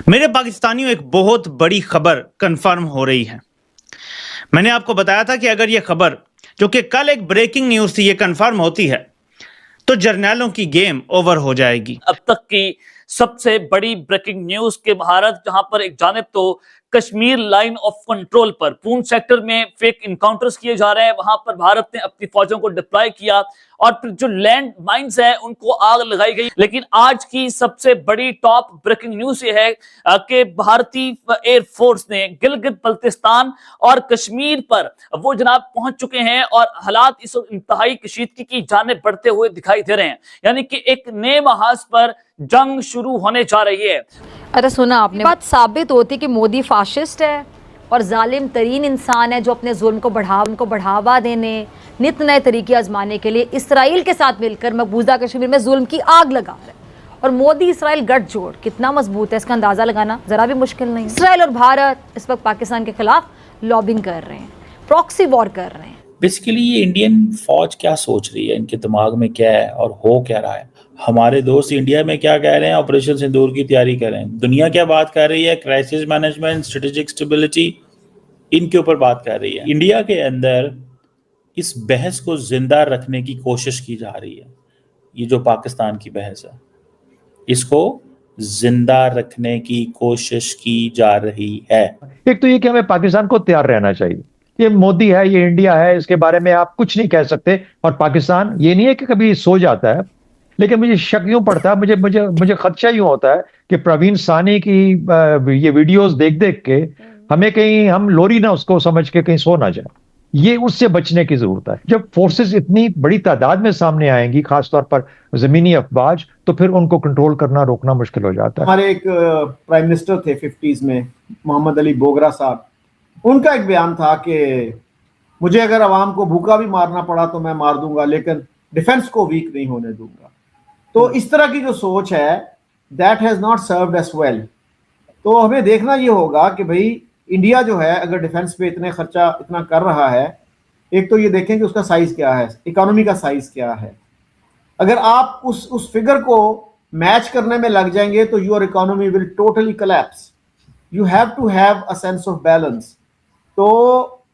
मेरे पाकिस्तानियों, एक बहुत बड़ी खबर कंफर्म हो रही है। मैंने आपको बताया था कि अगर ये खबर, जो कि कल एक ब्रेकिंग न्यूज थी, ये कंफर्म होती है तो जर्नैलों की गेम ओवर हो जाएगी। अब तक की सबसे बड़ी ब्रेकिंग न्यूज के भारत, जहां पर एक जानिब तो कश्मीर लाइन ऑफ कंट्रोल पर पूंछ सेक्टर में फेक इनकाउंटर्स किए जा रहे हैं, वहां पर भारत ने अपनी फौजों को डिप्लॉय किया और फिर जो लैंड माइंस है उनको आग लगाई गई। लेकिन आज की सबसे बड़ी टॉप ब्रेकिंग न्यूज ये है कि भारतीय एयरफोर्स ने गिलगित बल्तिस्तान और कश्मीर पर वो जनाब पहुंच चुके हैं और हालात इस इंतहाई कशीदगी की जानिब बढ़ते हुए दिखाई दे रहे हैं। यानी कि एक नए महाज पर जंग शुरू होने जा रही है। अरे सुना आपने, बात साबित होती कि मोदी फाशिस्ट है और जालिम तरीन इंसान है जो अपने जुल्म को बढ़ावा देने, नित नए तरीके आजमाने के लिए इसराइल के साथ मिलकर मकबूजा कश्मीर में जुल्म की आग लगा रहा है। और मोदी इसराइल गठजोड़ कितना मजबूत है इसका अंदाजा लगाना जरा भी मुश्किल नहीं। इसराइल और भारत इस वक्त पाकिस्तान के खिलाफ लॉबिंग कर रहे हैं, प्रॉक्सी वॉर कर रहे हैं। बेसिकली ये इंडियन फौज क्या सोच रही है, इनके दिमाग में क्या है और हो क्या रहा है। हमारे दोस्त इंडिया में क्या कह रहे हैं, ऑपरेशन सिंदूर की तैयारी कर रहे हैं। दुनिया क्या बात कर रही है, क्राइसिस मैनेजमेंट, स्ट्रेटेजिक स्टेबिलिटी, इनके ऊपर बात कर रही है। इंडिया के अंदर इस बहस को जिंदा रखने की कोशिश की जा रही है। ये जो पाकिस्तान की बहस है, इसको जिंदा रखने की कोशिश की जा रही है। एक तो ये कि हमें पाकिस्तान को तैयार रहना चाहिए। ये मोदी है, ये इंडिया है, इसके बारे में आप कुछ नहीं कह सकते। और पाकिस्तान ये नहीं है कि कभी सो जाता है, लेकिन मुझे शक यूं पड़ता है, मुझे खदशा यूं होता है कि प्रवीण सानी की ये वीडियोस देख देख के हमें कहीं हम लोरी ना उसको समझ के कहीं सो ना जाए। ये उससे बचने की जरूरत है। जब फोर्सेस इतनी बड़ी तादाद में सामने आएंगी, खासतौर पर जमीनी अफवाज, तो फिर उनको कंट्रोल करना, रोकना मुश्किल हो जाता है। हमारे एक प्राइम मिनिस्टर थे 50s में, मोहम्मद अली बोगरा साहब, उनका एक बयान था कि मुझे अगर अवाम को भूखा भी मारना पड़ा तो मैं मार दूंगा, लेकिन डिफेंस को वीक नहीं होने दूंगा। तो इस तरह की जो सोच है, that has not served us well. तो हमें देखना ये होगा कि भाई इंडिया जो है अगर डिफेंस पे इतना कर रहा है, एक तो ये देखें कि उसका साइज क्या है, इकोनॉमी का साइज क्या है। अगर आप उस फिगर को मैच करने में लग जाएंगे तो your economy will totally collapse. You have to have a sense of balance. तो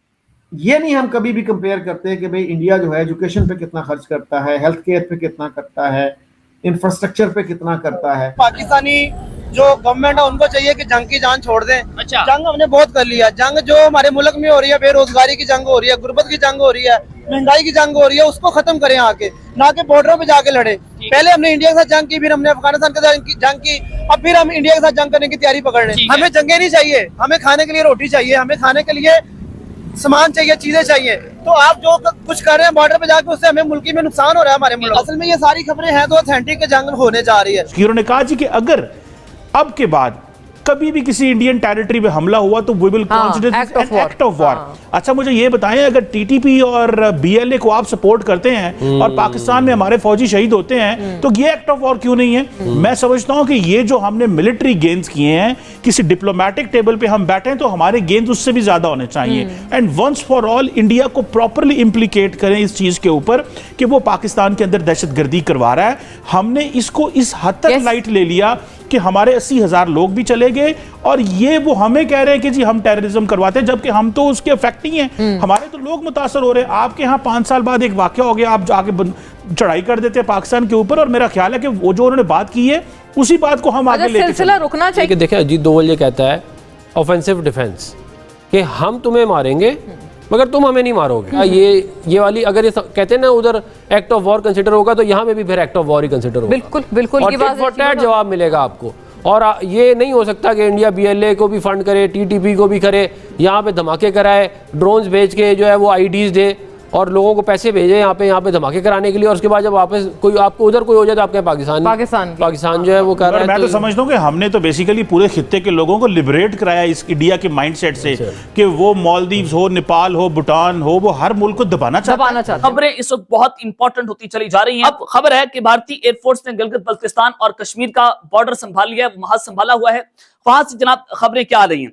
ये नहीं हम कभी भी कंपेयर करते कि भाई इंडिया जो है एजुकेशन पे कितना खर्च करता है, हेल्थ केयर पे कितना करता है, इंफ्रास्ट्रक्चर पे कितना करता है। पाकिस्तानी जो गवर्नमेंट है उनको चाहिए कि जंग की जान छोड़ दें। अच्छा। जंग हमने बहुत कर लिया। जंग जो हमारे मुल्क में हो रही है, बेरोजगारी की जंग हो रही है, गुर्बत की जंग हो रही है, महंगाई की जंग हो रही है, उसको खत्म करें आके, ना कि बॉर्डरों पे जाके लड़े। पहले हमने इंडिया के साथ जंग की, फिर हमने अफगानिस्तान के साथ जंग की, अब फिर हम इंडिया के साथ जंग करने की तैयारी पकड़ रहे हैं। हमें जंगे नहीं चाहिए, हमें खाने के लिए रोटी चाहिए, हमें खाने के लिए सामान चाहिए, चीजें चाहिए। तो आप जो कुछ कर रहे हैं बॉर्डर पे जाके, उससे हमें मुल्की में नुकसान हो रहा है हमारे मुल्क। असल में ये सारी खबरें हैं तो ऑथेंटिक जंग होने जा रही है। उन्होंने कहा जी कि अगर अब के बाद कभी भी किसी इंडियन टेरिटरी पे हमला हुआ तो we will consider an act of war. अच्छा, मुझे ये बताएं, अगर टीटीपी और बीएलए को आप सपोर्ट करते हैं और पाकिस्तान में हमारे फौजी शहीद होते हैं तो ये एक्ट ऑफ वॉर क्यों नहीं है? मैं समझता हूं कि ये जो हमने मिलिट्री गेन्स किए हैं, किसी डिप्लोमेटिक टेबल पे हम बैठे हैं तो हमारे गेन्स उससे भी ज्यादा होने चाहिए। And once for all India को प्रॉपरली इंप्लीकेट करें इस चीज के ऊपर कि वो पाकिस्तान के अंदर दहशतगर्दी करवा रहा है। हमने इसको इस हद तक लाइट ले लिया कि हमारे 80,000 लोग भी चले गए और ये वो हमें कह रहे हैं कि जी हम टेररिज्म करवाते हैं, जबकि हम तो उसके इफेक्ट ही हैं। हमारे तो लोग मुतासर हो रहे हैं। आपके यहाँ 5 साल बाद एक वाकया हो गया, आप जाके चढ़ाई कर देते हैं पाकिस्तान के ऊपर, और मेरा ख्याल है कि वो जो उन्होंने बात की है उसी बात को हम आगे लेके सिलसिला रुकना चाहिए। देखिए, अजीत दोवल ये कहता है ऑफेंसिव डिफेंस, कि हम तुम्हें मारेंगे मगर तुम हमें नहीं मारोगे। ये वाली अगर ये कहते हैं ना उधर एक्ट ऑफ वॉर कंसीडर होगा तो यहाँ पे भी फिर act of war he consider होगा। बिल्कुल बिल्कुल, और टिट फॉर टैट जवाब मिलेगा आपको। और ये नहीं हो सकता कि इंडिया बीएलए को भी फंड करे, टीटीपी को भी करे, यहाँ पे धमाके कराए, ड्रोन्स भेज के जो है वो आईडीज दे और लोगों को पैसे भेजे यहाँ पे धमाके कराने के लिए, और उसके बाद जब वापस कोई आपको उधर कोई हो जाए तो आपके पाकिस्तान जो है वो कर रहा है। मैं तो समझता हूँ कि हमने तो बेसिकली पूरे खित्ते के लोगों को लिबरेट कराया इस इंडिया के माइंडसेट से कि वो मालदीव्स हो, नेपाल हो, भूटान हो, वो हर मुल्क को दबाना चाहता है। खबरें इस वक्त बहुत इंपॉर्टेंट होती चली जा रही हैं। अब खबर है कि भारतीय एयरफोर्स ने गिलगित बल्तिस्तान और कश्मीर का बॉर्डर संभाल लिया है, महाज संभाला हुआ है। वहां से जनाब खबरें क्या आ रही हैं?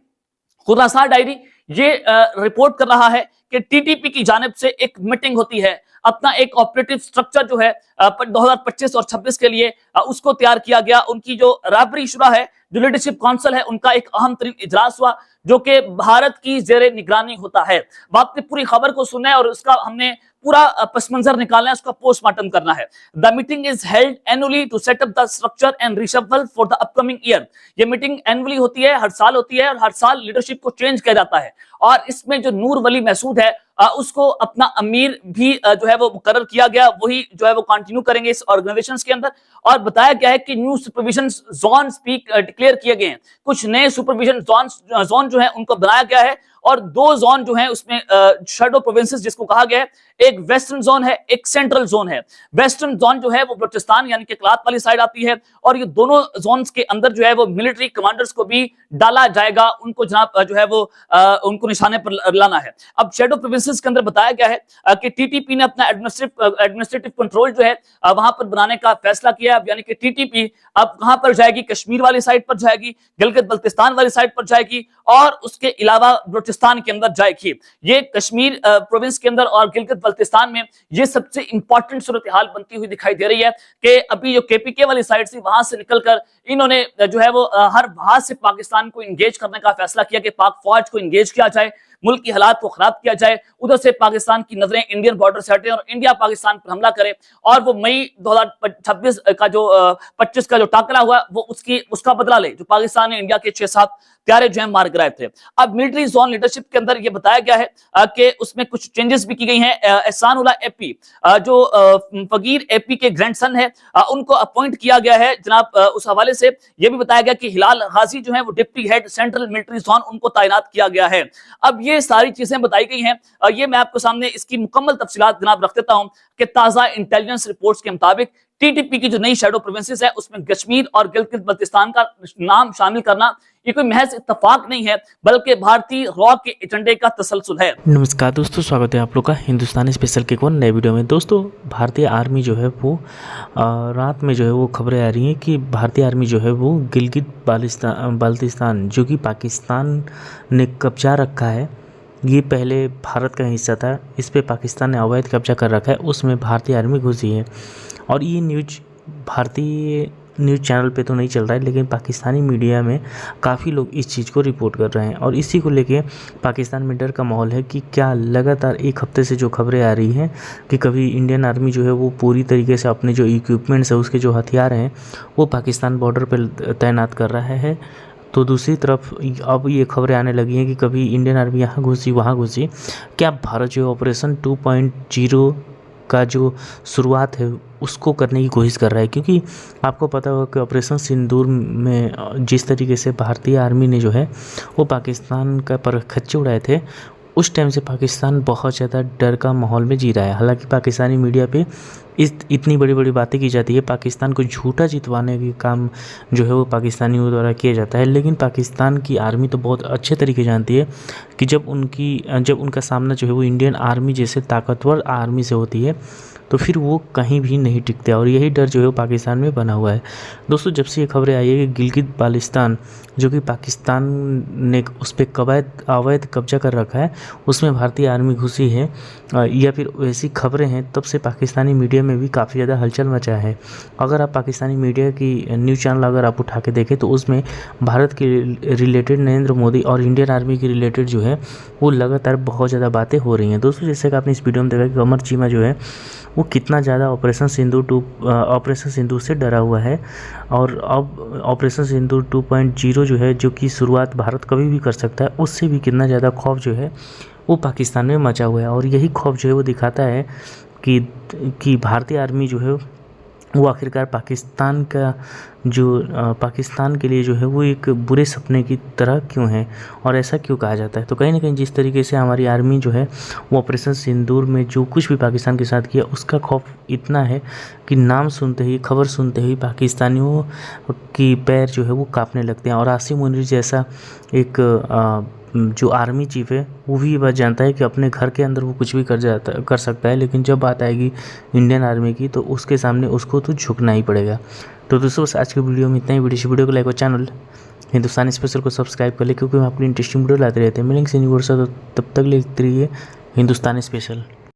खुरासान डायरी ये रिपोर्ट कर रहा है कि टीटीपी की जानिब से एक मीटिंग होती है, अपना एक ऑपरेटिव स्ट्रक्चर जो है 2025 और 26 के लिए उसको तैयार किया गया। उनकी जो रहबरी शुरा है, जो लीडरशिप काउंसिल है, उनका एक अहम तरीन इजलास हुआ जो कि भारत की जेरे निगरानी होता है। आपने पूरी खबर को सुना है और उसका हमने पूरा पस मंजर निकालना है, उसका पोस्टमार्टम करना है। The meeting is held annually to set up the structure and reshuffle for the upcoming year. ये मीटिंग एनुअली होती है, हर साल होती है और हर साल लीडरशिप को चेंज किया जाता है। और इसमें जो नूर वली महसूद है उसको अपना अमीर भी जो है वो मुकर्रर किया गया, वही जो है वो कंटिन्यू करेंगे इस ऑर्गेनाइजेशन के अंदर। और बताया गया है कि न्यू सुपरविजन जोन डिक्लेयर किए गए हैं, कुछ नए सुपरविजन जोन जो है उनको बनाया गया है और 2 जोन जो है उसमें शैडो प्रोविंसेस जिसको कहा गया है, एक वेस्टर्न जोन है, एक सेंट्रल जोन है। वेस्टर्न जोन जो है वो बलूचिस्तान यानी कि कलात वाली साइड आती है और ये दोनों जोन्स के अंदर जो है वो मिलिट्री कमांडर्स को भी डाला जाएगा, उनको जनाब जो है वो उनको निशाने पर लाना है। अब शैडो प्रोविंसेस के अंदर बताया गया है कि टीटीपी ने अपना एडमिनिस्ट्रेटिव कंट्रोल जो है वहां पर बनाने का फैसला किया। यानी कि टीटीपी अब कहां पर जाएगी, कश्मीर वाली साइड पर जाएगी, गिलगित बल्तिस्तान वाली साइड पर जाएगी और उसके अलावा बलूचिस्तान के अंदर जाएगी। ये कश्मीर प्रोविंस के अंदर और गिलगित बल्तिस्तान में ये सबसे इंपॉर्टेंट सूरत हाल बनती हुई दिखाई दे रही है कि अभी जो केपीके वाली साइड से वहां से निकलकर इन्होंने जो है वो हर हाथ से पाकिस्तान को इंगेज करने का फैसला किया कि पाक फौज को इंगेज किया जाए, मुल्क की हालात को खराब किया जाए, उधर से पाकिस्तान की नजरें इंडियन बॉर्डर से हटें और इंडिया पाकिस्तान पर हमला करे। और वो मई 2026 का जो 25 का जो टाकरा हुआ वो उसका बदला ले, जो पाकिस्तान ने इंडिया के 6-7 प्यारे जो है मार गिराए थे। अब मिलिट्री जोन लीडरशिप के अंदर ये बताया गया है कि उसमें कुछ चेंजेस भी की गई हैं। एहसानुल्लाह एपी जो फकीर एपी के ग्रैंडसन है उनको अपॉइंट किया गया है जनाब। उस हवाले से यह भी बताया गया कि हिलाल गाजी जो है वो deputy head central military zone उनको तैनात किया गया है। अब ये सारी चीजें बताई गई हैं, ये मैं आपको सामने इसकी मुकम्मल तफसीलात जनाब रख देता हूं कि ताजा इंटेलिजेंस रिपोर्ट्स के मुताबिक टीटीपी की जो नई शैडो प्रोविंसेस है उसमें कश्मीर और गिलगित बल्तिस्तान का नाम शामिल करना ये कोई महज इत्तेफाक नहीं है बल्कि भारतीय रॉ के एजेंडे का तसलसल है। नमस्कार दोस्तों, स्वागत है आप लोग का हिंदुस्तानी स्पेशल के नए वीडियो में। दोस्तों, भारतीय आर्मी जो है वो रात में जो है वो खबरें आ रही हैं कि भारतीय आर्मी जो है वो गिलगित बाल्तिस्तान जो कि पाकिस्तान ने कब्जा रखा है, ये पहले भारत का हिस्सा था, इस पे पाकिस्तान ने अवैध कब्जा कर रखा है, उसमें भारतीय आर्मी घुसी है। और ये न्यूज भारतीय न्यूज़ चैनल पे तो नहीं चल रहा है, लेकिन पाकिस्तानी मीडिया में काफ़ी लोग इस चीज़ को रिपोर्ट कर रहे हैं और इसी को लेके पाकिस्तान में डर का माहौल है कि क्या लगातार एक हफ्ते से जो खबरें आ रही हैं कि कभी इंडियन आर्मी जो है वो पूरी तरीके से अपने जो इक्विपमेंट्स है, उसके जो हथियार हैं वो पाकिस्तान बॉर्डर पर तैनात कर रहा है, तो दूसरी तरफ अब ये खबरें आने लगी हैं कि कभी इंडियन आर्मी यहाँ घुसी वहाँ घुसी। क्या भारत जो ऑपरेशन 2.0 का जो शुरुआत है उसको करने की कोशिश कर रहा है? क्योंकि आपको पता होगा कि ऑपरेशन सिंदूर में जिस तरीके से भारतीय आर्मी ने जो है वो पाकिस्तान का पर खच्चे उड़ाए थे, उस टाइम से पाकिस्तान बहुत ज़्यादा डर का माहौल में जी रहा है। हालांकि पाकिस्तानी मीडिया पे इतनी बड़ी बड़ी बातें की जाती है, पाकिस्तान को झूठा जितवाने के काम जो है वो पाकिस्तानियों द्वारा किया जाता है, लेकिन पाकिस्तान की आर्मी तो बहुत अच्छे तरीके जानती है कि जब उनका सामना जो है वो इंडियन आर्मी जैसे ताकतवर आर्मी से होती है तो फिर वो कहीं भी नहीं टिकते और यही डर जो है वो पाकिस्तान में बना हुआ है। दोस्तों, जब से ये खबरें आई है कि गिलगित बाल्तिस्तान जो कि पाकिस्तान ने उस पर अवैध कब्जा कर रखा है, उसमें भारतीय आर्मी घुसी है या फिर ऐसी खबरें हैं, तब से पाकिस्तानी मीडिया में भी काफ़ी ज़्यादा हलचल मचा है। अगर आप पाकिस्तानी मीडिया की न्यूज़ चैनल अगर आप उठा के देखें तो उसमें भारत के रिलेटेड नरेंद्र मोदी और इंडियन आर्मी के रिलेटेड जो है वो लगातार बहुत ज़्यादा बातें हो रही हैं। दोस्तों, जैसे कि आपने इस वीडियो में देखा कि कमर चीमा जो है वो कितना ज़्यादा ऑपरेशन सिंदूर से डरा हुआ है और अब ऑपरेशन सिंदूर 2.0 जो है, जो कि शुरुआत भारत कभी भी कर सकता है, उससे भी कितना ज़्यादा खौफ जो है वो पाकिस्तान में मचा हुआ है। और यही खौफ जो है वो दिखाता है कि भारतीय आर्मी जो है वो आखिरकार पाकिस्तान के लिए जो है वो एक बुरे सपने की तरह क्यों है और ऐसा क्यों कहा जाता है। तो कहीं ना कहीं जिस तरीके से हमारी आर्मी जो है वो ऑपरेशन सिंदूर में जो कुछ भी पाकिस्तान के साथ किया, उसका खौफ इतना है कि नाम सुनते ही, खबर सुनते ही पाकिस्तानियों की पैर जो है वो कांपने लगते हैं। और आसिम मुनीर जैसा एक जो आर्मी चीफ है वो भी ये बात जानता है कि अपने घर के अंदर वो कुछ भी कर सकता है, लेकिन जब बात आएगी इंडियन आर्मी की तो उसके सामने उसको तो झुकना ही पड़ेगा। तो दोस्तों, बस आज के वीडियो में इतना ही। वीडियो को लाइक और चैनल हिंदुस्तानी स्पेशल को सब्सक्राइब कर ले, क्योंकि हम अपनी इंटरेस्टिंग वीडियो लाते रहते हैं। मिलेंगे यूनिवर्स, तब तक लिखते रहिए हिंदुस्तानी स्पेशल।